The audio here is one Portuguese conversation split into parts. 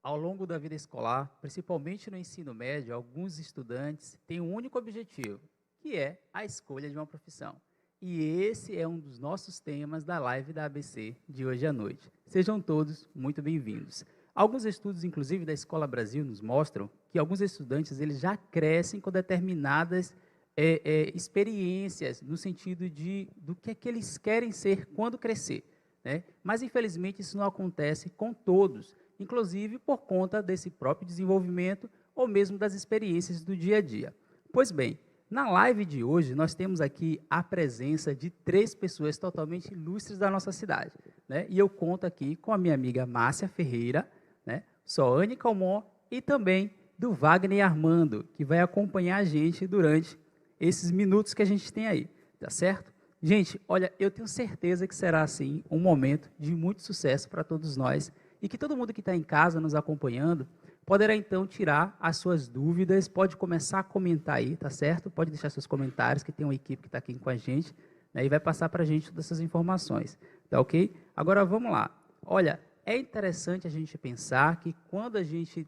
Ao longo da vida escolar, principalmente no ensino médio, alguns estudantes têm um único objetivo, que é a escolha de uma profissão. E esse é um dos nossos temas da live da ABC de hoje à noite. Sejam todos muito bem-vindos. Alguns estudos, inclusive da Escola Brasil, nos mostram que alguns estudantes eles já crescem com determinadas experiências no sentido do que é que eles querem ser quando crescer, né? Mas, infelizmente, isso não acontece com todos, inclusive por conta desse próprio desenvolvimento ou mesmo das experiências do dia a dia. Pois bem, na live de hoje, nós temos aqui a presença de 3 pessoas totalmente ilustres da nossa cidade, né? E eu conto aqui com a minha amiga Márcia Ferreira, né? Soane Calmon e também do Wagner Armando, que vai acompanhar a gente durante esses minutos que a gente tem aí, tá certo? Gente, olha, eu tenho certeza que será, assim, um momento de muito sucesso para todos nós e que todo mundo que está em casa nos acompanhando poderá, então, tirar as suas dúvidas, pode começar a comentar aí, tá certo? Pode deixar seus comentários, que tem uma equipe que está aqui com a gente, né, e vai passar para a gente todas essas informações, tá ok? Agora, vamos lá. Olha, é interessante a gente pensar que quando a gente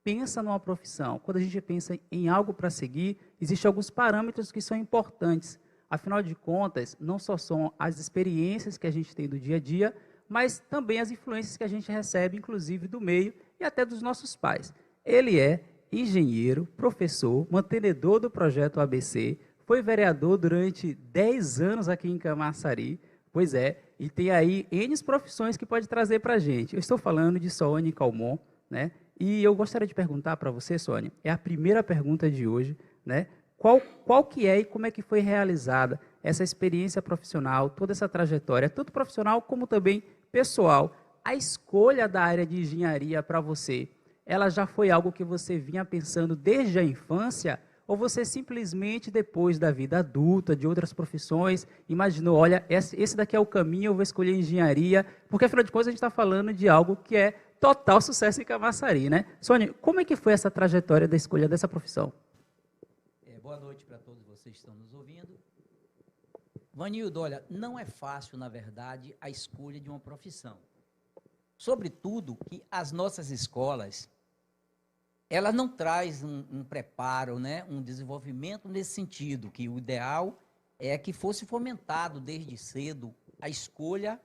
pensa numa profissão, quando a gente pensa em algo para seguir, existem alguns parâmetros que são importantes. Afinal de contas, não só são as experiências que a gente tem do dia a dia, mas também as influências que a gente recebe, inclusive, do meio e até dos nossos pais. Ele é engenheiro, professor, mantenedor do projeto ABC, foi vereador durante 10 anos aqui em Camaçari, pois é, e tem aí N profissões que pode trazer para a gente. Eu estou falando de Soane Calmon, né? E eu gostaria de perguntar para você, Soane, é a primeira pergunta de hoje, né? Qual que é e como é que foi realizada essa experiência profissional, toda essa trajetória, tanto profissional como também pessoal? A escolha da área de engenharia para você, ela já foi algo que você vinha pensando desde a infância? Ou você simplesmente, depois da vida adulta, de outras profissões, imaginou, olha, esse daqui é o caminho, eu vou escolher engenharia, porque, afinal de contas, a gente está falando de algo que é total sucesso em Camaçari, né? Sônia, como é que foi essa trajetória da escolha dessa profissão? Boa noite para todos vocês que estão nos ouvindo. Vanildo, olha, não é fácil, na verdade, a escolha de uma profissão. Sobretudo que as nossas escolas, elas não trazem um preparo, né, um desenvolvimento nesse sentido, que o ideal é que fosse fomentado desde cedo a escolha,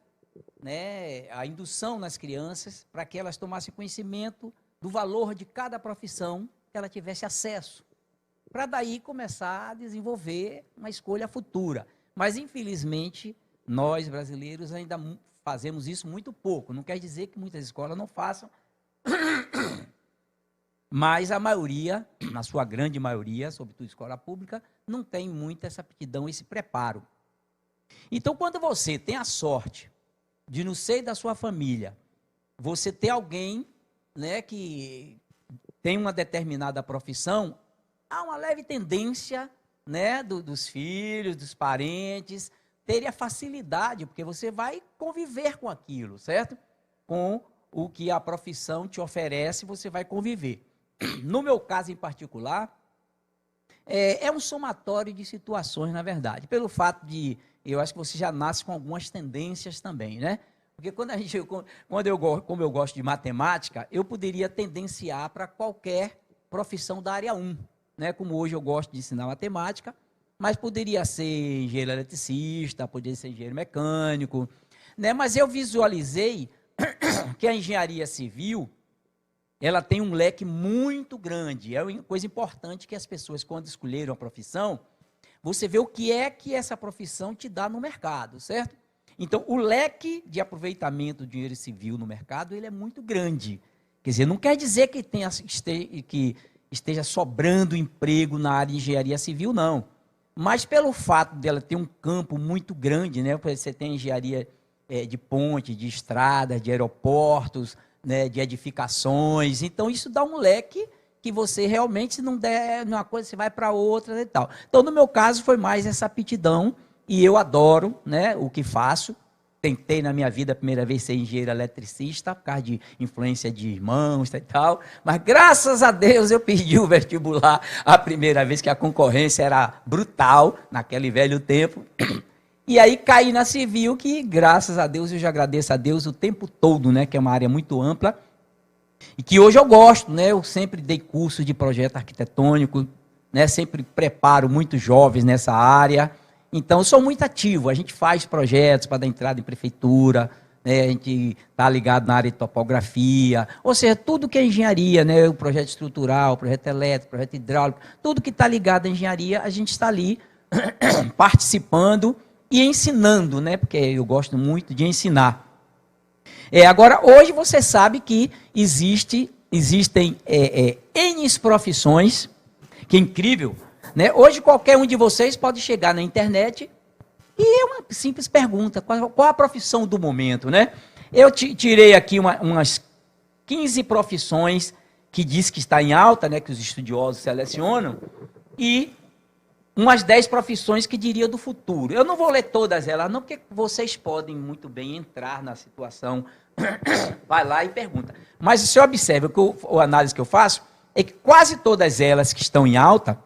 né, a indução nas crianças para que elas tomassem conhecimento do valor de cada profissão que ela tivesse acesso, para daí começar a desenvolver uma escolha futura. Mas, infelizmente, nós brasileiros ainda fazemos isso muito pouco. Não quer dizer que muitas escolas não façam, mas a maioria, na sua grande maioria, sobretudo escola pública, não tem muito essa aptidão, esse preparo. Então, quando você tem a sorte de, no seio da sua família, você ter alguém, né, que tem uma determinada profissão, há uma leve tendência, né, dos filhos, dos parentes, terem a facilidade, porque você vai conviver com aquilo, certo? Com o que a profissão te oferece, você vai conviver. No meu caso em particular, é um somatório de situações, na verdade, pelo fato de, eu acho que você já nasce com algumas tendências também, né? Porque como eu gosto de matemática, eu poderia tendenciar para qualquer profissão da área 1, né? Como hoje eu gosto de ensinar matemática, mas poderia ser engenheiro eletricista, poderia ser engenheiro mecânico, né? Mas eu visualizei que a engenharia civil, ela tem um leque muito grande. É uma coisa importante que as pessoas, quando escolheram a profissão, você vê o que é que essa profissão te dá no mercado, certo? Então, o leque de aproveitamento do engenheiro civil no mercado, ele é muito grande. Quer dizer, não quer dizer que esteja sobrando emprego na área de engenharia civil, não. Mas pelo fato dela ter um campo muito grande, né? Você tem engenharia de ponte, de estrada, de aeroportos, né, de edificações. Então, isso dá um leque que você realmente, se não der uma coisa, você vai para outra e tal. Então, no meu caso, foi mais essa aptidão, e eu adoro, né, o que faço. Tentei na minha vida a primeira vez ser engenheiro eletricista, por causa de influência de irmãos e tal, mas graças a Deus eu perdi o vestibular a primeira vez, que a concorrência era brutal naquele velho tempo. E aí caí na civil, que graças a Deus, eu já agradeço a Deus o tempo todo, né, que é uma área muito ampla, E que hoje eu gosto, né? Eu sempre dei curso de projeto arquitetônico, né? Sempre preparo muitos jovens nessa área. Então, eu sou muito ativo. A gente faz projetos para dar entrada em prefeitura, né? A gente está ligado na área de topografia, ou seja, tudo que é engenharia, né? O projeto estrutural, o projeto elétrico, o projeto hidráulico, tudo que está ligado à engenharia, a gente está ali participando e ensinando, né? Porque eu gosto muito de ensinar. Agora, hoje você sabe que existem N profissões, que é incrível, né? Hoje qualquer um de vocês pode chegar na internet e é uma simples pergunta, qual a profissão do momento, né? Eu tirei aqui umas 15 profissões que diz que está em alta, né? Que os estudiosos selecionam, e umas 10 profissões que diria do futuro. Eu não vou ler todas elas, não, porque vocês podem muito bem entrar na situação. Vai lá e pergunta. Mas você observa que a análise que eu faço é que quase todas elas que estão em alta,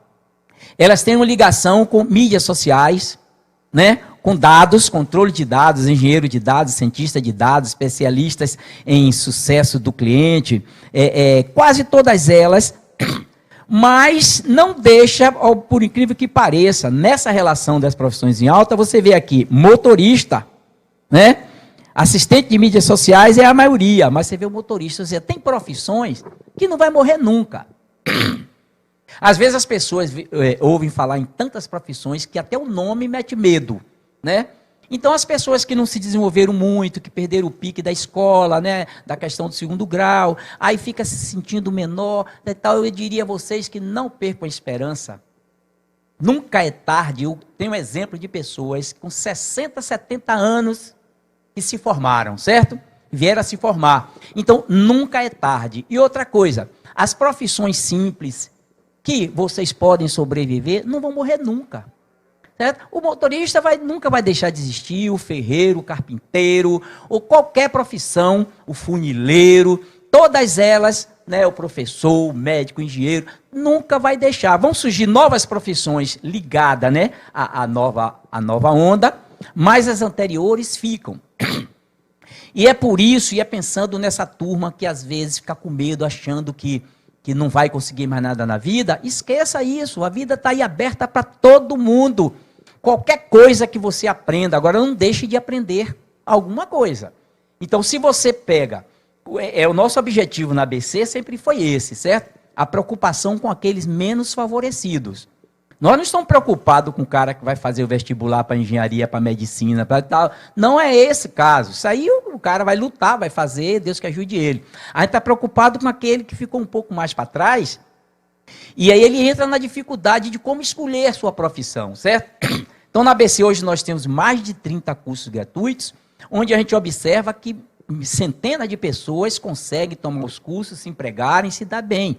elas têm uma ligação com mídias sociais, né? Com dados, controle de dados, engenheiro de dados, cientista de dados, especialistas em sucesso do cliente. Quase todas elas. Mas não deixa, por incrível que pareça, nessa relação das profissões em alta, você vê aqui motorista, né? Assistente de mídias sociais é a maioria, mas você vê o motorista, ou seja, tem profissões que não vai morrer nunca. Às vezes as pessoas ouvem falar em tantas profissões que até o nome mete medo, né? Então, as pessoas que não se desenvolveram muito, que perderam o pique da escola, né, da questão do segundo grau, aí fica se sentindo menor, e tal, eu diria a vocês que não percam a esperança. Nunca é tarde. Eu tenho um exemplo de pessoas com 60, 70 anos que se formaram, certo? Vieram a se formar. Então, nunca é tarde. E outra coisa, as profissões simples que vocês podem sobreviver não vão morrer nunca. Certo? O motorista nunca vai deixar de existir, o ferreiro, o carpinteiro, ou qualquer profissão, o funileiro, todas elas, né, o professor, o médico, o engenheiro, nunca vai deixar. Vão surgir novas profissões ligadas, né, à nova onda, mas as anteriores ficam. E é por isso, e é pensando nessa turma que às vezes fica com medo, achando que não vai conseguir mais nada na vida, esqueça isso, a vida está aí aberta para todo mundo. Qualquer coisa que você aprenda, agora não deixe de aprender alguma coisa. Então, se você pega, o nosso objetivo na ABC sempre foi esse, certo? A preocupação com aqueles menos favorecidos. Nós não estamos preocupados com o cara que vai fazer o vestibular para engenharia, para medicina, para tal. Não é esse caso. Isso aí o cara vai lutar, vai fazer, Deus que ajude ele. A gente está preocupado com aquele que ficou um pouco mais para trás, e aí ele entra na dificuldade de como escolher a sua profissão, certo? Então, na ABC hoje nós temos mais de 30 cursos gratuitos, onde a gente observa que centenas de pessoas conseguem tomar os cursos, se empregarem, se dar bem.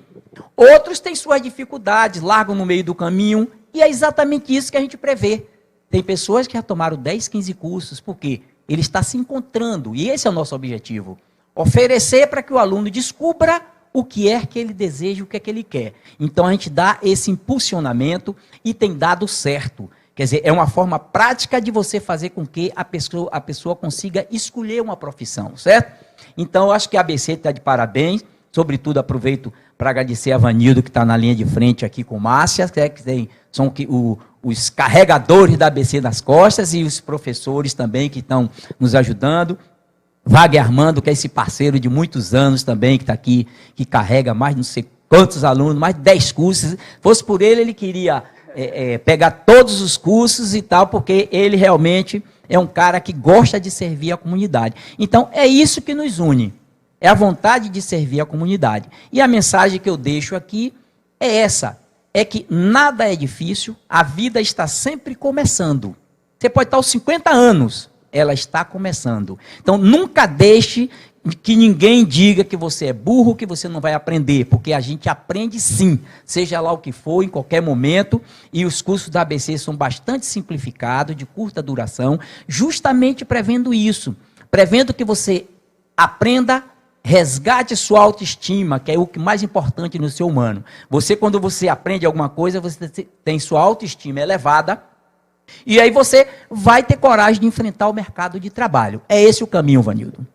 Outros têm suas dificuldades, largam no meio do caminho, e é exatamente isso que a gente prevê. Tem pessoas que já tomaram 10, 15 cursos, porque ele está se encontrando, e esse é o nosso objetivo. Oferecer para que o aluno descubra o que é que ele deseja, o que é que ele quer. Então, a gente dá esse impulsionamento e tem dado certo. Quer dizer, é uma forma prática de você fazer com que a pessoa consiga escolher uma profissão, certo? Então, eu acho que a ABC está de parabéns. Sobretudo, aproveito para agradecer a Vanildo, que está na linha de frente aqui com Márcia, são os carregadores da ABC nas costas, e os professores também que estão nos ajudando. Wagner Armando, que é esse parceiro de muitos anos também, que está aqui, que carrega mais de não sei quantos alunos, mais de 10 cursos. Se fosse por ele, ele queria pegar todos os cursos e tal, porque ele realmente é um cara que gosta de servir a comunidade. Então, é isso que nos une, é a vontade de servir a comunidade. E a mensagem que eu deixo aqui é essa, é que nada é difícil, a vida está sempre começando. Você pode estar aos 50 anos, ela está começando. Então, nunca deixe que ninguém diga que você é burro, que você não vai aprender, porque a gente aprende sim, seja lá o que for, em qualquer momento, e os cursos da ABC são bastante simplificados, de curta duração, justamente prevendo isso, prevendo que você aprenda, resgate sua autoestima, que é o que mais importante no ser humano. Você, quando você aprende alguma coisa, você tem sua autoestima elevada, e aí você vai ter coragem de enfrentar o mercado de trabalho. É esse o caminho, Vanildo.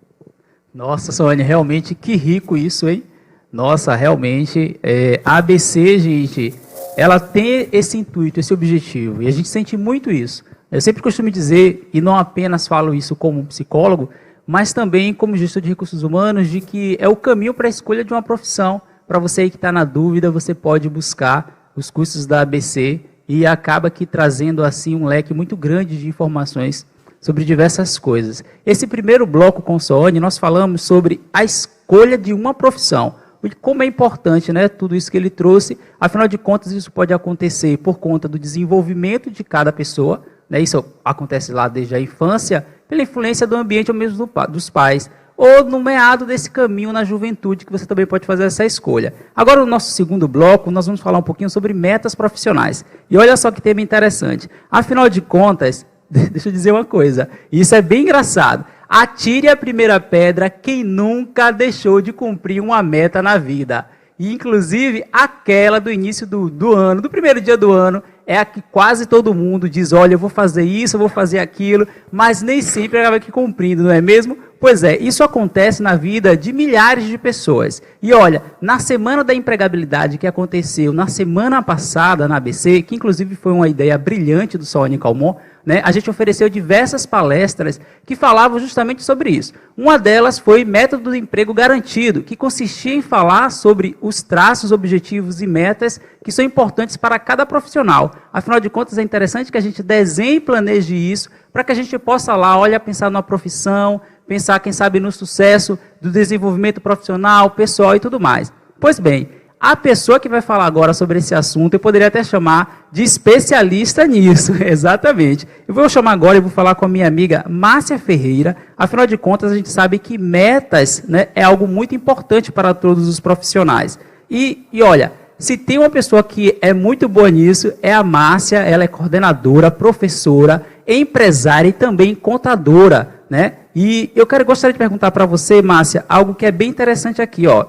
Nossa, Sônia, realmente que rico isso, hein? Nossa, realmente, a ABC, gente, ela tem esse intuito, esse objetivo, e a gente sente muito isso. Eu sempre costumo dizer, e não apenas falo isso como psicólogo, mas também como gestor de recursos humanos, de que é o caminho para a escolha de uma profissão. Para você aí que está na dúvida, você pode buscar os cursos da ABC e acaba aqui trazendo assim um leque muito grande de informações sobre diversas coisas. Esse primeiro bloco com o Sônia, nós falamos sobre a escolha de uma profissão. Como é importante, né, tudo isso que ele trouxe. Afinal de contas, isso pode acontecer por conta do desenvolvimento de cada pessoa, né, isso acontece lá desde a infância, pela influência do ambiente ou mesmo dos pais, ou no meado desse caminho na juventude, que você também pode fazer essa escolha. Agora, no nosso segundo bloco, nós vamos falar um pouquinho sobre metas profissionais. E olha só que tema interessante. Afinal de contas, deixa eu dizer uma coisa, isso é bem engraçado. Atire a primeira pedra quem nunca deixou de cumprir uma meta na vida. E, inclusive, aquela do início do ano, do primeiro dia do ano, é a que quase todo mundo diz, olha, eu vou fazer isso, eu vou fazer aquilo, mas nem sempre acaba aqui cumprindo, não é mesmo? Pois é, isso acontece na vida de milhares de pessoas. E olha, na Semana da Empregabilidade que aconteceu na semana passada na ABC, que inclusive foi uma ideia brilhante do Saone Calmon, né, a gente ofereceu diversas palestras que falavam justamente sobre isso. Uma delas foi Método do Emprego Garantido, que consistia em falar sobre os traços, objetivos e metas que são importantes para cada profissional. Afinal de contas, é interessante que a gente desenhe e planeje isso para que a gente possa lá, olha, pensar numa profissão, pensar, quem sabe, no sucesso do desenvolvimento profissional, pessoal e tudo mais. Pois bem, a pessoa que vai falar agora sobre esse assunto, eu poderia até chamar de especialista nisso, exatamente. Eu vou chamar agora e vou falar com a minha amiga Márcia Ferreira. Afinal de contas, a gente sabe que metas, né, é algo muito importante para todos os profissionais. E olha, se tem uma pessoa que é muito boa nisso, é a Márcia. Ela é coordenadora, professora, empresária e também contadora, né? E eu gostaria de perguntar para você, Márcia, algo que é bem interessante aqui, ó.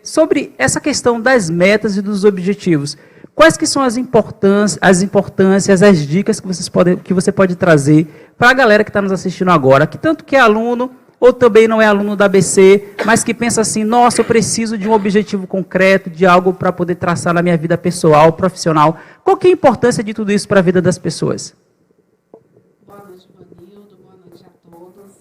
Sobre essa questão das metas e dos objetivos. Quais que são as importâncias, as dicas que você pode trazer para a galera que está nos assistindo agora, que tanto que é aluno ou também não é aluno da ABC, mas que pensa assim, nossa, eu preciso de um objetivo concreto, de algo para poder traçar na minha vida pessoal, profissional. Qual que é a importância de tudo isso para a vida das pessoas? Boa noite, Vanildo. Boa noite a todos.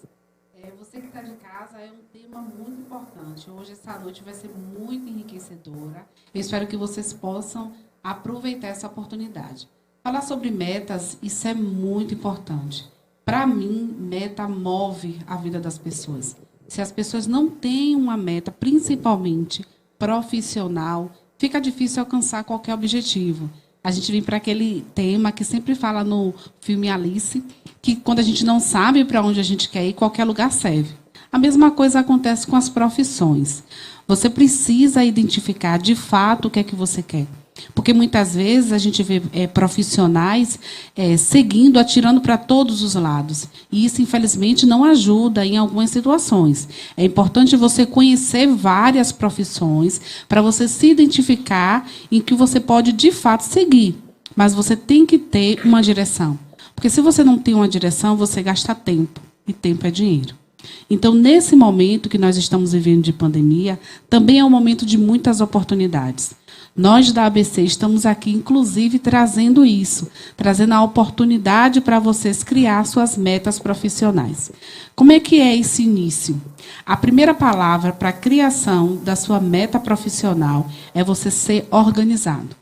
Você que está de casa, é um tema muito importante. Hoje, essa noite vai ser muito enriquecedora. Eu espero que vocês possam aproveitar essa oportunidade. Falar sobre metas, isso é muito importante. Para mim, meta move a vida das pessoas. Se as pessoas não têm uma meta, principalmente profissional, fica difícil alcançar qualquer objetivo. A gente vem para aquele tema que sempre fala no filme Alice, que quando a gente não sabe para onde a gente quer ir, qualquer lugar serve. A mesma coisa acontece com as profissões. Você precisa identificar de fato o que é que você quer. Porque muitas vezes a gente vê profissionais seguindo, atirando para todos os lados. E isso, infelizmente, não ajuda em algumas situações. É importante você conhecer várias profissões para você se identificar em que você pode, de fato, seguir. Mas você tem que ter uma direção. Porque se você não tem uma direção, você gasta tempo. E tempo é dinheiro. Então, nesse momento que nós estamos vivendo de pandemia, também é um momento de muitas oportunidades. Nós da ABC estamos aqui, inclusive, trazendo isso, trazendo a oportunidade para vocês criar suas metas profissionais. Como é que é esse início? A primeira palavra para a criação da sua meta profissional é você ser organizado.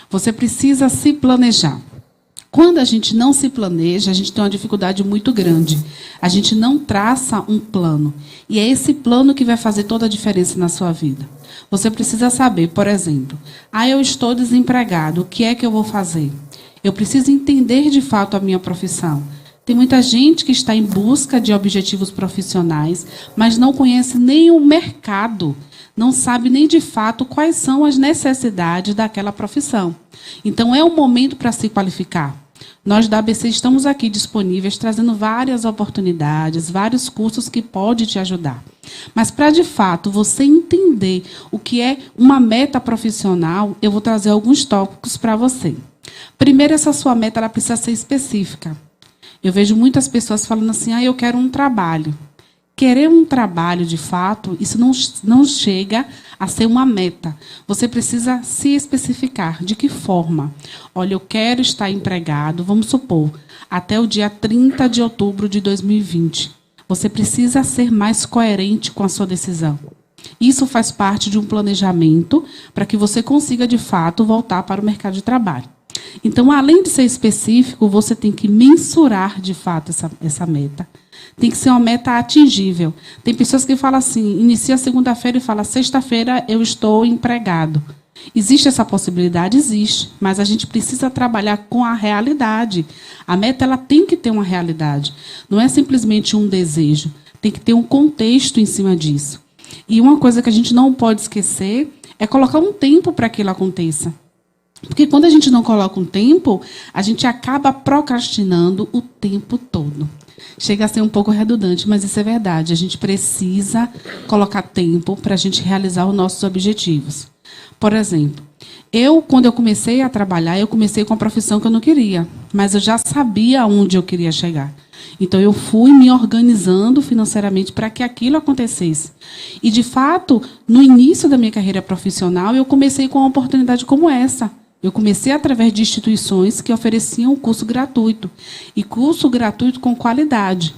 Você precisa se planejar. Quando a gente não se planeja, a gente tem uma dificuldade muito grande. A gente não traça um plano. E é esse plano que vai fazer toda a diferença na sua vida. Você precisa saber, por exemplo, eu estou desempregado, o que é que eu vou fazer? Eu preciso entender de fato a minha profissão. Tem muita gente que está em busca de objetivos profissionais, mas não conhece nem o mercado, não sabe nem de fato quais são as necessidades daquela profissão. Então, é um momento para se qualificar. Nós da ABC estamos aqui disponíveis, trazendo várias oportunidades, vários cursos que podem te ajudar. Mas, para, de fato, você entender o que é uma meta profissional, eu vou trazer alguns tópicos para você. Primeiro, essa sua meta ela precisa ser específica. Eu vejo muitas pessoas falando assim, eu quero um trabalho. querer um trabalho de fato, isso não chega a ser uma meta. Você precisa se especificar. De que forma? Olha, eu quero estar empregado, vamos supor, até o dia 30 de outubro de 2020. Você precisa ser mais coerente com a sua decisão. Isso faz parte de um planejamento para que você consiga, de fato, voltar para o mercado de trabalho. Então, além de ser específico, você tem que mensurar, de fato, essa meta. Tem que ser uma meta atingível. Tem pessoas que falam assim, inicia segunda-feira e fala, sexta-feira eu estou empregado. Existe essa possibilidade? Existe. Mas a gente precisa trabalhar com a realidade. A meta ela tem que ter uma realidade. Não é simplesmente um desejo. Tem que ter um contexto em cima disso. E uma coisa que a gente não pode esquecer é colocar um tempo para que aquilo aconteça. Porque quando a gente não coloca um tempo, a gente acaba procrastinando o tempo todo. Chega a ser um pouco redundante, mas isso é verdade. A gente precisa colocar tempo para a gente realizar os nossos objetivos. Por exemplo, quando eu comecei a trabalhar, eu comecei com uma profissão que eu não queria, mas eu já sabia onde eu queria chegar. Então, eu fui me organizando financeiramente para que aquilo acontecesse. E, de fato, no início da minha carreira profissional, eu comecei com uma oportunidade como essa. Eu comecei através de instituições que ofereciam curso gratuito. E curso gratuito com qualidade.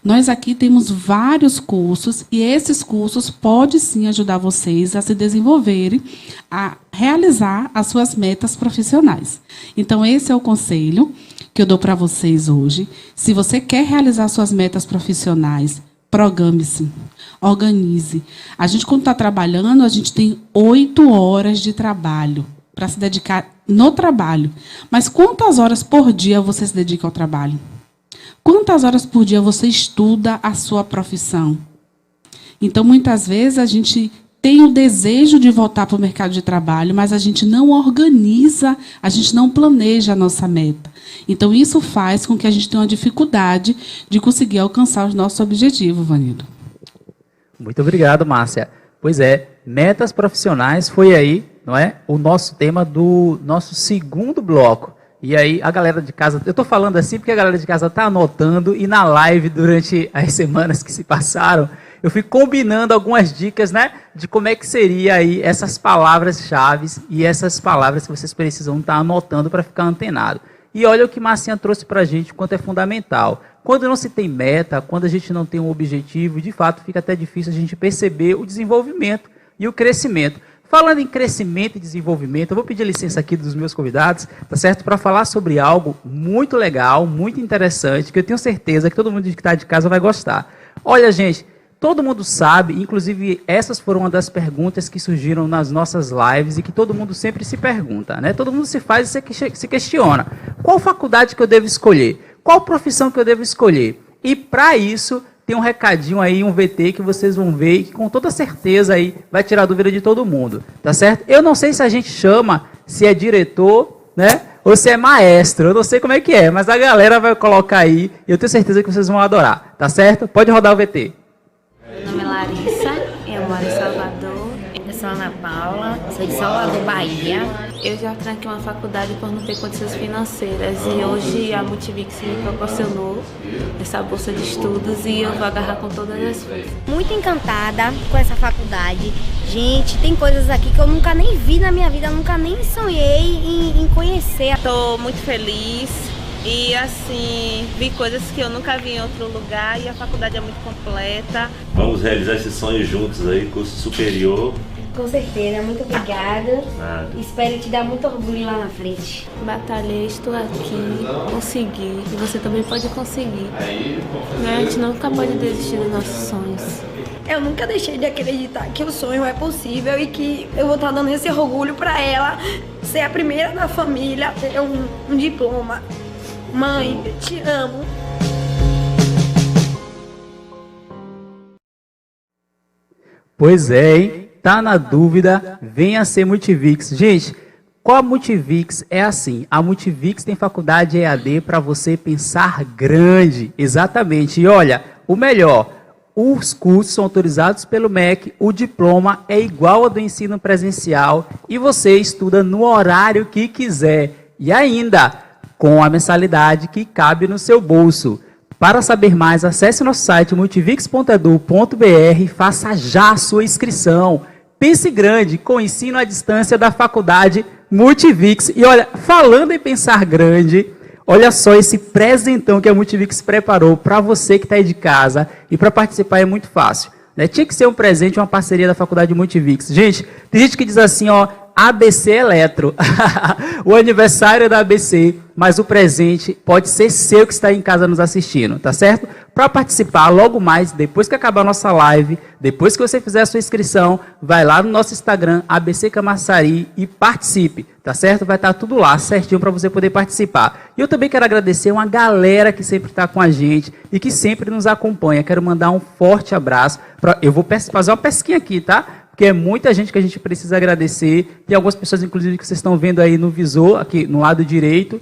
Nós aqui temos vários cursos e esses cursos podem, sim, ajudar vocês a se desenvolverem, a realizar as suas metas profissionais. Então, esse é o conselho que eu dou para vocês hoje. Se você quer realizar suas metas profissionais, programe-se, organize. A gente, quando está trabalhando, a gente tem 8 horas de trabalho para se dedicar no trabalho. Mas quantas horas por dia você se dedica ao trabalho? Quantas horas por dia você estuda a sua profissão? Então, muitas vezes, a gente tem o desejo de voltar para o mercado de trabalho, mas a gente não organiza, a gente não planeja a nossa meta. Então, isso faz com que a gente tenha uma dificuldade de conseguir alcançar os nossos objetivos, Vanildo. Muito obrigado, Márcia. Pois é, metas profissionais foi aí, não é, o nosso tema do nosso segundo bloco. E aí, a galera de casa, eu estou falando assim porque a galera de casa está anotando e na live, durante as semanas que se passaram, eu fui combinando algumas dicas, né, de como é que seria aí essas palavras-chave e essas palavras que vocês precisam estar anotando para ficar antenado. E olha o que Marcinha trouxe para a gente, quanto é fundamental. Quando não se tem meta, quando a gente não tem um objetivo, de fato fica até difícil a gente perceber o desenvolvimento e o crescimento. Falando em crescimento e desenvolvimento, eu vou pedir licença aqui dos meus convidados, tá certo? Para falar sobre algo muito legal, muito interessante, que eu tenho certeza que todo mundo que está de casa vai gostar. Olha, gente, todo mundo sabe, inclusive essas foram uma das perguntas que surgiram nas nossas lives e que todo mundo sempre se pergunta, né? Todo mundo se faz e se questiona. Qual faculdade que eu devo escolher? Qual profissão que eu devo escolher? E para isso, tem um recadinho aí, um VT que vocês vão ver e que com toda certeza aí vai tirar a dúvida de todo mundo, tá certo? Eu não sei se a gente chama, se é diretor, né? Ou se é maestro, eu não sei como é que é, mas a galera vai colocar aí e eu tenho certeza que vocês vão adorar, tá certo? Pode rodar o VT. Meu nome é Larissa, eu moro em Salvador, eu sou Ana Paula, sou de Salvador, Bahia. Eu já tranquei uma faculdade por não ter condições financeiras e hoje a Multivix me proporcionou essa bolsa de estudos e eu vou agarrar com todas as forças. Muito encantada com essa faculdade. Gente, tem coisas aqui que eu nunca nem vi na minha vida, eu nunca nem sonhei em conhecer. Estou muito feliz. E assim, vi coisas que eu nunca vi em outro lugar e a faculdade é muito completa. Vamos realizar esse sonho juntos aí, curso superior. Com certeza, muito obrigada. Nada. Espero te dar muito orgulho lá na frente. Batalhei, estou aqui, consegui e você também pode conseguir. Né? A gente nunca pode desistir dos nossos sonhos. Eu nunca deixei de acreditar que o sonho é possível e que eu vou estar dando esse orgulho para ela ser a primeira da família, ter um diploma. Mãe, eu te amo. Pois é, hein? Tá na dúvida, venha ser Multivix. Gente, qual a Multivix é assim? A Multivix tem faculdade EAD para você pensar grande. Exatamente. E olha, o melhor, os cursos são autorizados pelo MEC, o diploma é igual ao do ensino presencial e você estuda no horário que quiser. E ainda, com a mensalidade que cabe no seu bolso. Para saber mais, acesse nosso site multivix.edu.br e faça já a sua inscrição. Pense grande com o ensino à distância da Faculdade Multivix. E olha, falando em pensar grande, olha só esse presentão que a Multivix preparou para você que está aí de casa. E para participar é muito fácil, né? Tinha que ser um presente, uma parceria da Faculdade Multivix. Gente, tem gente que diz assim, ó, ABC Eletro, o aniversário da ABC, mas o presente pode ser seu que está aí em casa nos assistindo, tá certo? Para participar, logo mais, depois que acabar a nossa live, depois que você fizer a sua inscrição, vai lá no nosso Instagram, ABC Camaçari, e participe, tá certo? Vai estar tudo lá, certinho, para você poder participar. E eu também quero agradecer uma galera que sempre está com a gente e que sempre nos acompanha. Quero mandar um forte abraço. Eu vou fazer uma pesquinha aqui, tá? Porque é muita gente que a gente precisa agradecer. Tem algumas pessoas, inclusive, que vocês estão vendo aí no visor, aqui no lado direito,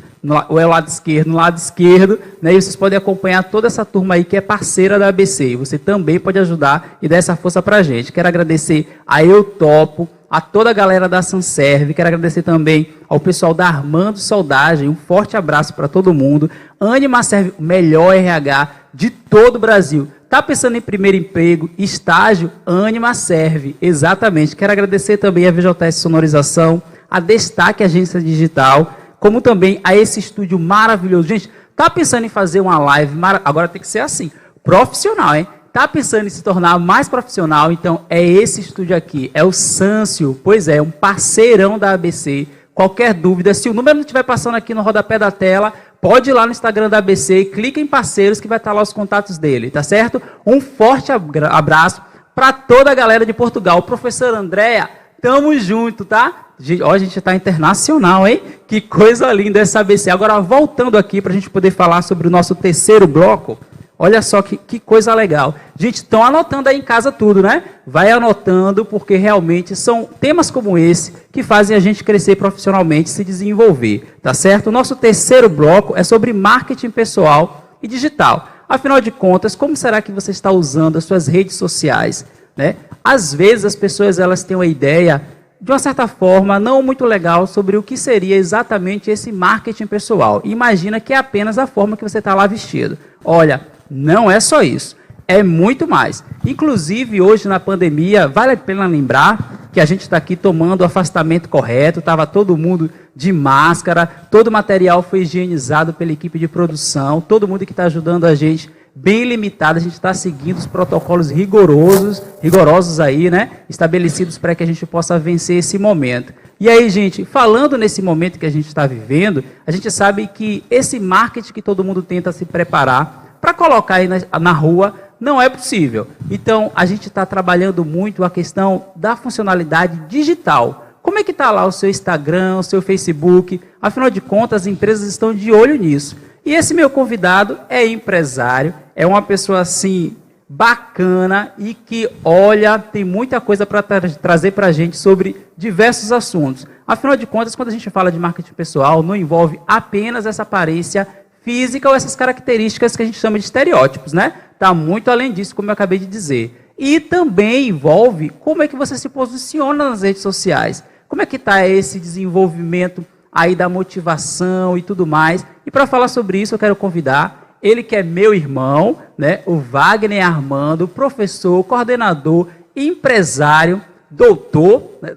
ou é o lado esquerdo, no lado esquerdo, né? E vocês podem acompanhar toda essa turma aí que é parceira da ABC. E você também pode ajudar e dar essa força pra gente. Quero agradecer a Eu Topo, a toda a galera da Sanserve. Quero agradecer também ao pessoal da Armando Soldagem. Um forte abraço para todo mundo. Anima Serve, o melhor RH de todo o Brasil. Está pensando em primeiro emprego, estágio, Anima Serve, exatamente. Quero agradecer também a VJS Sonorização, a Destaque Agência Digital, como também a esse estúdio maravilhoso. Gente, está pensando em fazer uma live, agora tem que ser assim, profissional, hein? Está pensando em se tornar mais profissional, então é esse estúdio aqui, é o Sâncio, pois é, um parceirão da ABC. Qualquer dúvida, se o número não estiver passando aqui no rodapé da tela, pode ir lá no Instagram da ABC, clica em parceiros que vai estar lá os contatos dele, tá certo? Um forte abraço para toda a galera de Portugal. Professor Andréa, tamo junto, tá? Ó, a gente está internacional, hein? Que coisa linda essa ABC. Agora, voltando aqui para a gente poder falar sobre o nosso terceiro bloco, olha só que coisa legal. Gente, estão anotando aí em casa tudo, né? Vai anotando, porque realmente são temas como esse que fazem a gente crescer profissionalmente, se desenvolver, tá certo? O nosso terceiro bloco é sobre marketing pessoal e digital. Afinal de contas, como será que você está usando as suas redes sociais, né? Às vezes as pessoas elas têm uma ideia, de uma certa forma, não muito legal sobre o que seria exatamente esse marketing pessoal. Imagina que é apenas a forma que você está lá vestido. Olha, não é só isso, é muito mais. Inclusive, hoje na pandemia, vale a pena lembrar que a gente está aqui tomando o afastamento correto, estava todo mundo de máscara, todo o material foi higienizado pela equipe de produção, todo mundo que está ajudando a gente, bem limitado, a gente está seguindo os protocolos rigorosos aí, né, estabelecidos para que a gente possa vencer esse momento. E aí, gente, falando nesse momento que a gente está vivendo, a gente sabe que esse marketing que todo mundo tenta se preparar para colocar aí na rua, não é possível. Então, a gente está trabalhando muito a questão da funcionalidade digital. Como é que está lá o seu Instagram, o seu Facebook? Afinal de contas, as empresas estão de olho nisso. E esse meu convidado é empresário, é uma pessoa assim bacana e que, olha, tem muita coisa para trazer para a gente sobre diversos assuntos. Afinal de contas, quando a gente fala de marketing pessoal, não envolve apenas essa aparência física ou essas características que a gente chama de estereótipos, né? Está muito além disso, como eu acabei de dizer. E também envolve como é que você se posiciona nas redes sociais. Como é que está esse desenvolvimento aí da motivação e tudo mais. E para falar sobre isso, eu quero convidar ele que é meu irmão, né? O Wagner Armando, professor, coordenador, empresário, doutor, né?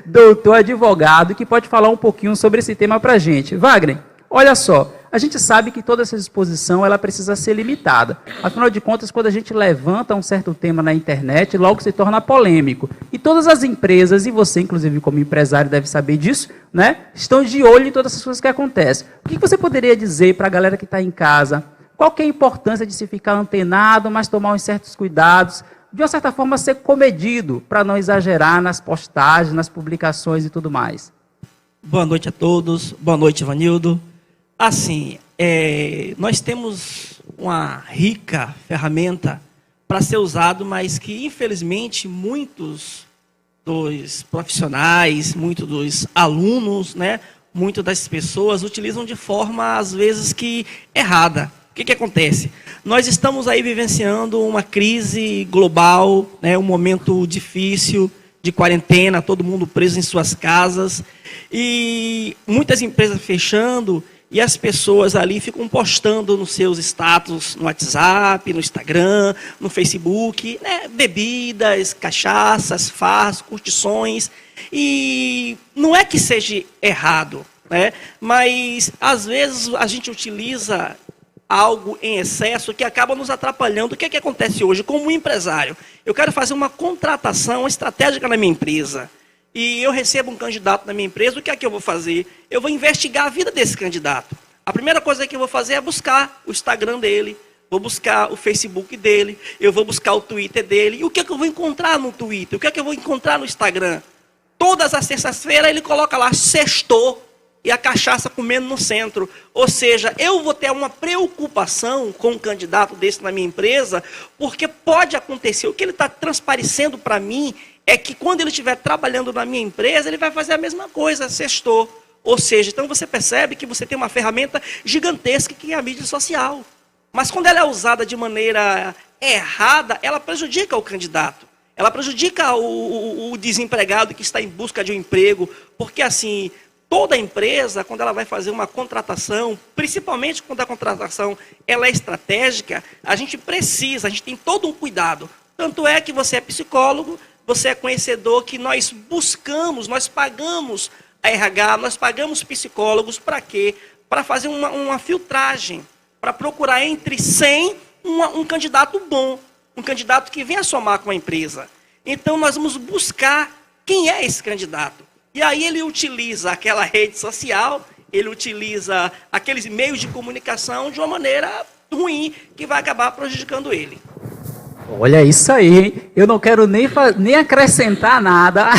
doutor advogado, que pode falar um pouquinho sobre esse tema para a gente. Wagner, olha só, a gente sabe que toda essa exposição ela precisa ser limitada. Afinal de contas, quando a gente levanta um certo tema na internet, logo se torna polêmico. E todas as empresas, e você, inclusive, como empresário, deve saber disso, né? Estão de olho em todas essas coisas que acontecem. O que você poderia dizer para a galera que está em casa? Qual que é a importância de se ficar antenado, mas tomar uns certos cuidados? De uma certa forma, ser comedido, para não exagerar nas postagens, nas publicações e tudo mais. Boa noite a todos. Boa noite, Ivanildo. Assim, nós temos uma rica ferramenta para ser usado, mas que, infelizmente, muitos dos profissionais, muitos dos alunos, né, muitas das pessoas utilizam de forma, às vezes, que errada. O que acontece? Nós estamos aí vivenciando uma crise global, né, um momento difícil de quarentena, todo mundo preso em suas casas, e muitas empresas fechando. e as pessoas ali ficam postando nos seus status, no WhatsApp, no Instagram, no Facebook, né, bebidas, cachaças, farras, curtições. E não é que seja errado, né, mas às vezes a gente utiliza algo em excesso que acaba nos atrapalhando. O que é que acontece hoje? Como empresário, eu quero fazer uma contratação estratégica na minha empresa. E eu recebo um candidato na minha empresa, o que é que eu vou fazer? Eu vou investigar a vida desse candidato. A primeira coisa que eu vou fazer é buscar o Instagram dele, vou buscar o Facebook dele, eu vou buscar o Twitter dele. E o que é que eu vou encontrar no Twitter? O que é que eu vou encontrar no Instagram? Todas as sextas-feiras ele coloca lá, sextou, e a cachaça comendo no centro. Ou seja, eu vou ter uma preocupação com um candidato desse na minha empresa, porque pode acontecer, o que ele está transparecendo para mim é que quando ele estiver trabalhando na minha empresa, ele vai fazer a mesma coisa, sextou. Ou seja, então você percebe que você tem uma ferramenta gigantesca que é a mídia social. Mas quando ela é usada de maneira errada, ela prejudica o candidato. Ela prejudica o desempregado que está em busca de um emprego. Porque assim, toda empresa, quando ela vai fazer uma contratação, principalmente quando a contratação ela é estratégica, a gente tem todo um cuidado. Tanto é que você é psicólogo, você é conhecedor que nós buscamos, nós pagamos a RH, nós pagamos psicólogos para quê? Para fazer uma filtragem, para procurar entre 100 um candidato bom, um candidato que venha somar com a empresa. Então nós vamos buscar quem é esse candidato. E aí ele utiliza aquela rede social, ele utiliza aqueles meios de comunicação de uma maneira ruim, que vai acabar prejudicando ele. Olha isso aí, hein? Eu não quero nem acrescentar nada,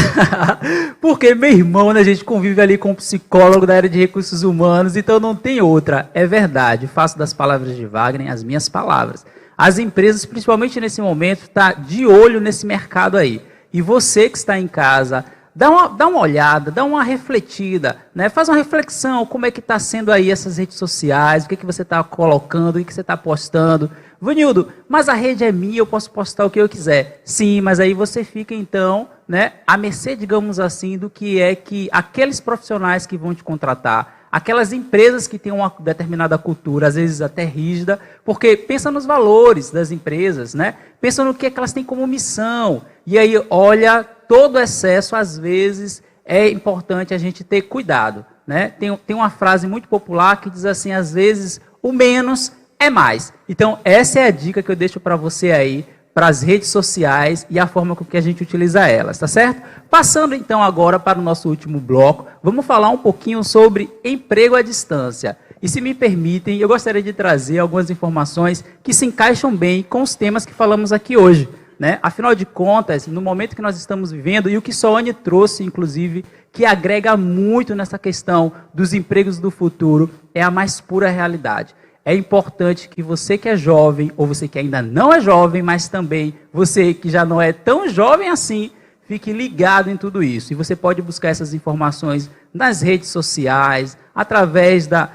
porque, meu irmão, né, a gente convive ali com um psicólogo da área de recursos humanos, então não tem outra. É verdade, faço das palavras de Wagner as minhas palavras. As empresas, principalmente nesse momento, estão de olho nesse mercado aí. E você que está em casa, dá uma olhada, dá uma refletida, né? Faz uma reflexão, como é que está sendo aí essas redes sociais, o que, que você está colocando, o que você está postando. Vanildo, mas a rede é minha, eu posso postar o que eu quiser. Sim, mas aí você fica, então, né, à mercê, digamos assim, do que é que aqueles profissionais que vão te contratar, aquelas empresas que têm uma determinada cultura, às vezes até rígida, porque pensa nos valores das empresas, né? Pensa no que é que elas têm como missão. E aí, olha, todo excesso, às vezes, é importante a gente ter cuidado, né? Tem uma frase muito popular que diz assim, às vezes, o menos é mais. Então, essa é a dica que eu deixo para você aí, para as redes sociais e a forma com que a gente utiliza elas, tá certo? Passando, então, agora para o nosso último bloco, vamos falar um pouquinho sobre emprego à distância. E, se me permitem, eu gostaria de trazer algumas informações que se encaixam bem com os temas que falamos aqui hoje, né? Afinal de contas, no momento que nós estamos vivendo, e o que Soane trouxe, inclusive, que agrega muito nessa questão dos empregos do futuro, é a mais pura realidade. É importante que você que é jovem, ou você que ainda não é jovem, mas também você que já não é tão jovem assim, fique ligado em tudo isso. E você pode buscar essas informações nas redes sociais, através da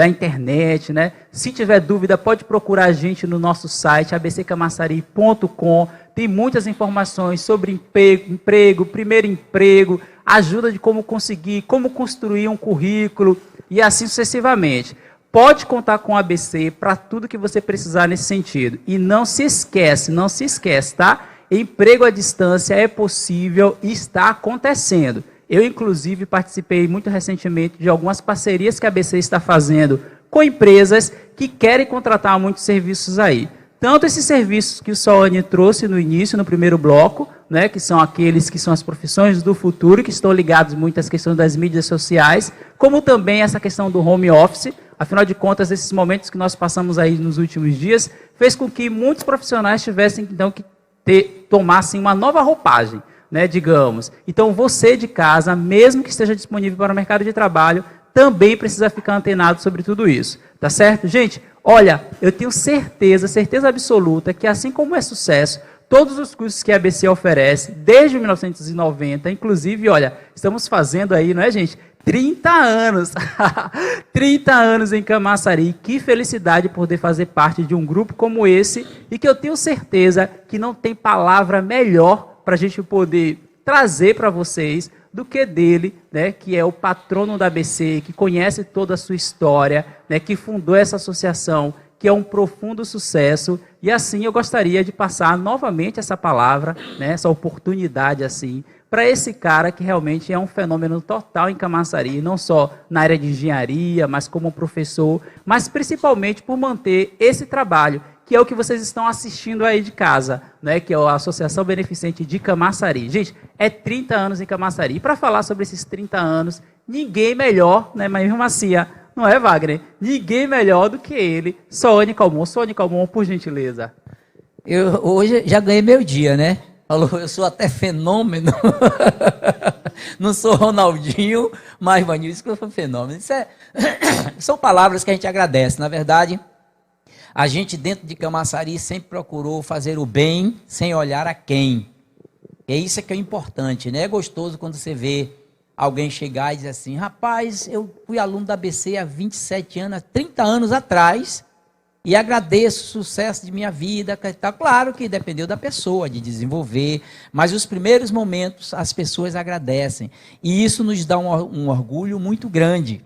internet, né? Se tiver dúvida, pode procurar a gente no nosso site, abccamaçari.com. Tem muitas informações sobre emprego, primeiro emprego, ajuda de como conseguir, como construir um currículo e assim sucessivamente. Pode contar com o ABC para tudo que você precisar nesse sentido. E não se esquece, tá? Emprego à distância é possível e está acontecendo. Eu, inclusive, participei muito recentemente de algumas parcerias que a ABC está fazendo com empresas que querem contratar muitos serviços aí. Tanto esses serviços que o Soane trouxe no início, no primeiro bloco, né, que são aqueles que são as profissões do futuro, que estão ligados muito às questões das mídias sociais, como também essa questão do home office. Afinal de contas, esses momentos que nós passamos aí nos últimos dias, fez com que muitos profissionais tivessem, então, que tomassem uma nova roupagem, né, digamos. Então, você de casa, mesmo que esteja disponível para o mercado de trabalho, também precisa ficar antenado sobre tudo isso, tá certo? Gente, olha, eu tenho certeza absoluta que assim como é sucesso, todos os cursos que a ABC oferece, desde 1990, inclusive, olha, estamos fazendo aí, não é, gente? 30 anos, 30 anos em Camaçari, que felicidade poder fazer parte de um grupo como esse, e que eu tenho certeza que não tem palavra melhor para a gente poder trazer para vocês do que dele, né, que é o patrono da ABC, que conhece toda a sua história, né, que fundou essa associação, que é um profundo sucesso. E assim eu gostaria de passar novamente essa palavra, né, essa oportunidade assim, para esse cara que realmente é um fenômeno total em Camaçari, não só na área de engenharia, mas como professor, mas principalmente por manter esse trabalho, que é o que vocês estão assistindo aí de casa, né, que é a Associação Beneficente de Camaçari. Gente, é 30 anos em Camaçari. E para falar sobre esses 30 anos, ninguém melhor, né, mas Macia, não é, Wagner? Ninguém melhor do que ele, Sônia Calmon. Sônia Calmon, por gentileza. Eu hoje já ganhei meu dia, né? Falou, eu sou até fenômeno. Não sou Ronaldinho, mas Vanil, isso que eu sou fenômeno. São palavras que a gente agradece. Na verdade, a gente dentro de Camaçari sempre procurou fazer o bem sem olhar a quem. É isso que é importante, né? É gostoso quando você vê alguém chegar e dizer assim, rapaz, eu fui aluno da ABC há 27 anos, há 30 anos atrás, e agradeço o sucesso de minha vida. Claro que dependeu da pessoa, de desenvolver, mas os primeiros momentos as pessoas agradecem. E isso nos dá um orgulho muito grande.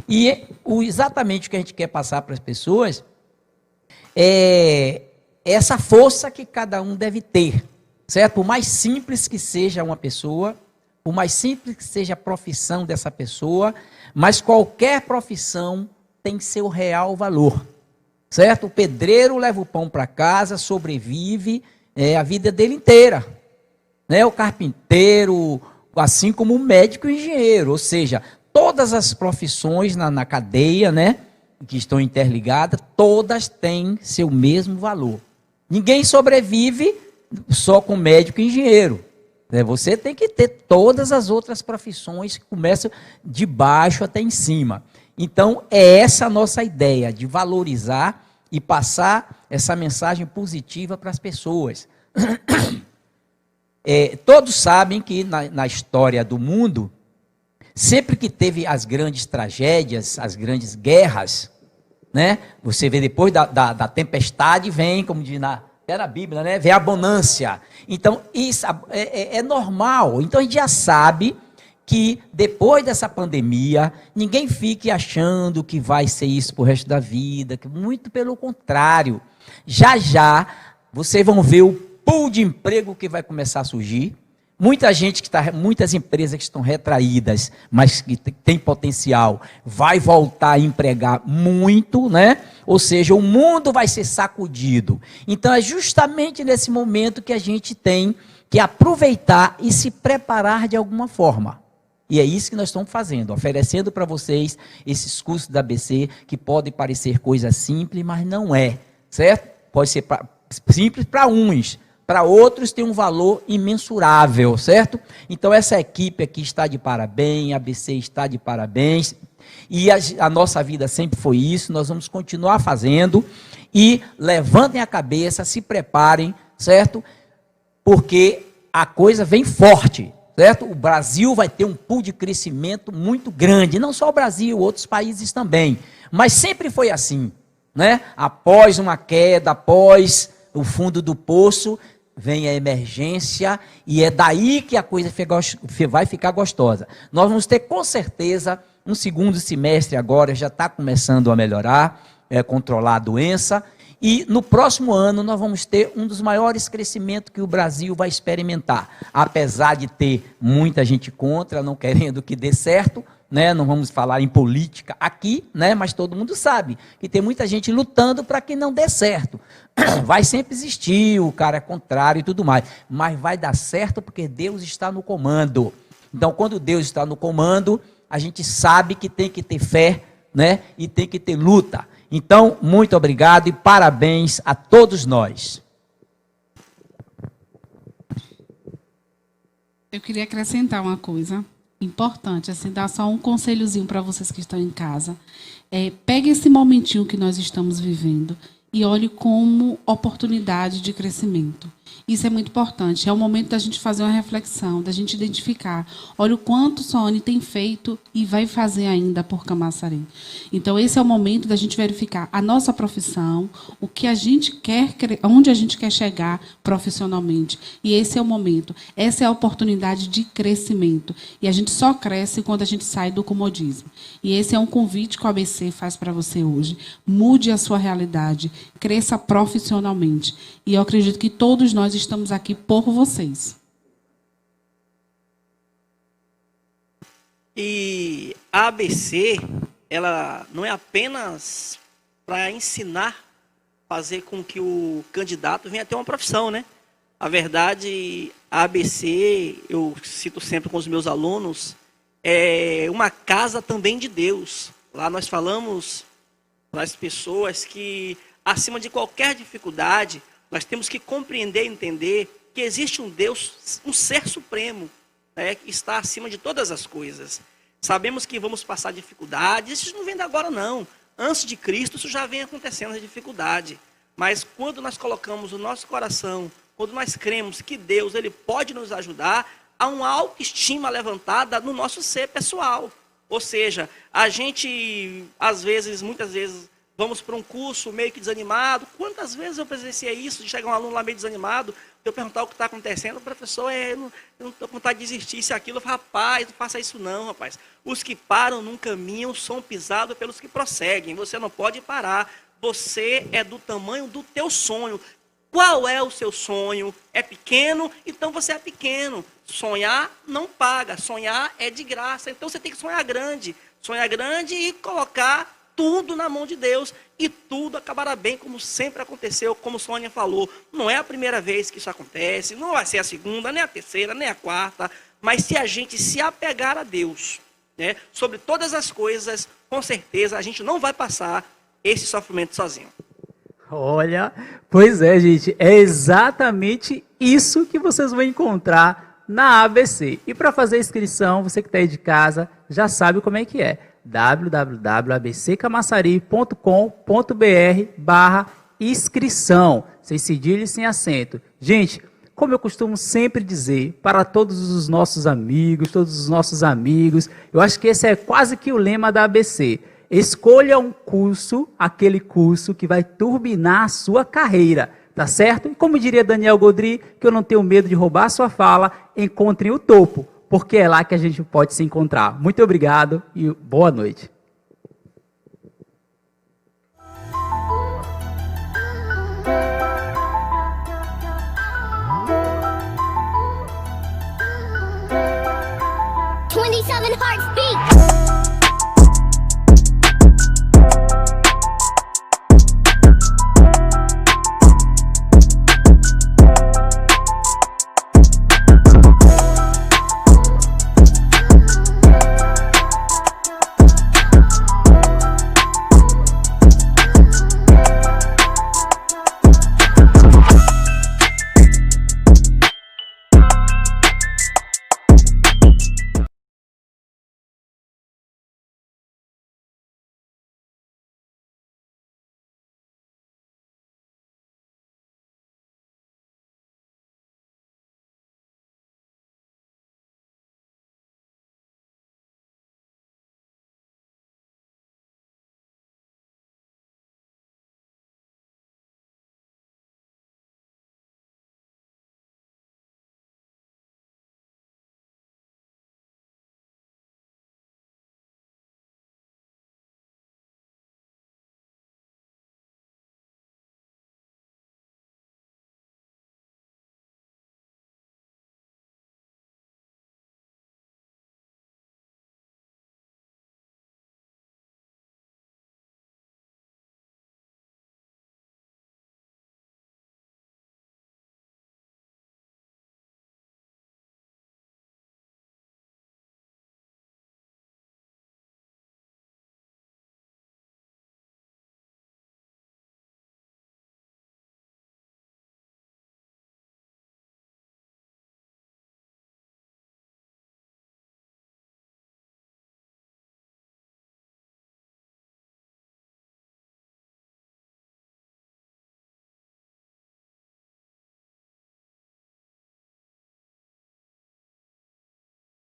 E exatamente o que a gente quer passar para as pessoas é essa força que cada um deve ter, certo? Por mais simples que seja uma pessoa, por mais simples que seja a profissão dessa pessoa, mas qualquer profissão tem seu real valor, certo? O pedreiro leva o pão para casa, sobrevive a vida dele inteira, né? O carpinteiro, assim como o médico e o engenheiro, ou seja, todas as profissões na cadeia, né, que estão interligadas, todas têm seu mesmo valor. Ninguém sobrevive só com médico e engenheiro. Você tem que ter todas as outras profissões que começam de baixo até em cima. Então, é essa a nossa ideia, de valorizar e passar essa mensagem positiva para as pessoas. Todos sabem que na história do mundo, sempre que teve as grandes tragédias, as grandes guerras, né? Você vê depois da tempestade, vem, como diz na Bíblia, né? Vem a bonança. Então, isso é normal. Então, a gente já sabe que depois dessa pandemia, ninguém fique achando que vai ser isso pro resto da vida, que muito pelo contrário. Já, vocês vão ver o pool de emprego que vai começar a surgir. Muitas empresas que estão retraídas, mas que têm potencial, vai voltar a empregar muito, né? Ou seja, o mundo vai ser sacudido. Então, é justamente nesse momento que a gente tem que aproveitar e se preparar de alguma forma. E é isso que nós estamos fazendo, oferecendo para vocês esses cursos da ABC, que podem parecer coisa simples, mas não é, certo? Pode ser simples para uns, para outros tem um valor imensurável, certo? Então essa equipe aqui está de parabéns, a ABC está de parabéns, e a nossa vida sempre foi isso, nós vamos continuar fazendo, e levantem a cabeça, se preparem, certo? Porque a coisa vem forte, certo? O Brasil vai ter um pool de crescimento muito grande, não só o Brasil, outros países também, mas sempre foi assim, né? Após uma queda, após o fundo do poço, vem a emergência, e é daí que a coisa vai ficar gostosa. Nós vamos ter, com certeza, um segundo semestre agora, já está começando a melhorar, controlar a doença, e no próximo ano nós vamos ter um dos maiores crescimentos que o Brasil vai experimentar. Apesar de ter muita gente contra, não querendo que dê certo, né? Não vamos falar em política aqui, né? Mas todo mundo sabe que tem muita gente lutando para que não dê certo. Vai sempre existir o cara contrário e tudo mais, mas vai dar certo porque Deus está no comando. Então, quando Deus está no comando, a gente sabe que tem que ter fé, né? E tem que ter luta. Então, muito obrigado e parabéns a todos nós. Eu queria acrescentar uma coisa importante, assim, dar só um conselhozinho para vocês que estão em casa. Pegue esse momentinho que nós estamos vivendo e olhe como oportunidade de crescimento. Isso é muito importante. É o momento da gente fazer uma reflexão, da gente identificar. Olha o quanto Soane tem feito e vai fazer ainda por Camaçari. Então, esse é o momento da gente verificar a nossa profissão, o que a gente quer, onde a gente quer chegar profissionalmente. E esse é o momento. Essa é a oportunidade de crescimento. E a gente só cresce quando a gente sai do comodismo. E esse é um convite que o ABC faz para você hoje. Mude a sua realidade. Cresça profissionalmente. E eu acredito que todos nós estamos aqui por vocês. E a ABC, ela não é apenas para ensinar, fazer com que o candidato venha ter uma profissão, né? A verdade, a ABC, eu cito sempre com os meus alunos, é uma casa também de Deus. Lá nós falamos para as pessoas que, acima de qualquer dificuldade, nós temos que compreender e entender que existe um Deus, um ser supremo, né, que está acima de todas as coisas. Sabemos que vamos passar dificuldades, isso não vem de agora não. Antes de Cristo isso já vem acontecendo a dificuldade. Mas quando nós colocamos o nosso coração, quando nós cremos que Deus ele pode nos ajudar, há uma autoestima levantada no nosso ser pessoal. Ou seja, a gente, às vezes, muitas vezes, vamos para um curso meio que desanimado. Quantas vezes eu presenciei isso, de chegar um aluno lá meio desanimado, eu perguntar o que está acontecendo, o professor, eu não estou com vontade de desistir, isso e aquilo. Eu falo, rapaz, não faça isso não, rapaz. Os que param num caminho são pisados pelos que prosseguem. Você não pode parar. Você é do tamanho do teu sonho. Qual é o seu sonho? É pequeno? Então você é pequeno. Sonhar não paga, sonhar é de graça. Então você tem que sonhar grande. Sonhar grande e colocar tudo na mão de Deus e tudo acabará bem, como sempre aconteceu, como Sônia falou. Não é a primeira vez que isso acontece, não vai ser a segunda, nem a terceira, nem a quarta, mas se a gente se apegar a Deus, né, sobre todas as coisas, com certeza a gente não vai passar esse sofrimento sozinho. Olha, pois é, gente, é exatamente isso que vocês vão encontrar na ABC. E para fazer a inscrição, você que está aí de casa, já sabe como é que é. www.abccamaçari.com.br/inscrição, sem cedilha e sem acento. Gente, como eu costumo sempre dizer para todos os nossos amigos, eu acho que esse é quase que o lema da ABC. Escolha um curso, aquele curso que vai turbinar a sua carreira, tá certo? E como diria Daniel Godry, que eu não tenho medo de roubar a sua fala, encontre o topo, porque é lá que a gente pode se encontrar. Muito obrigado e boa noite. Hearts beat.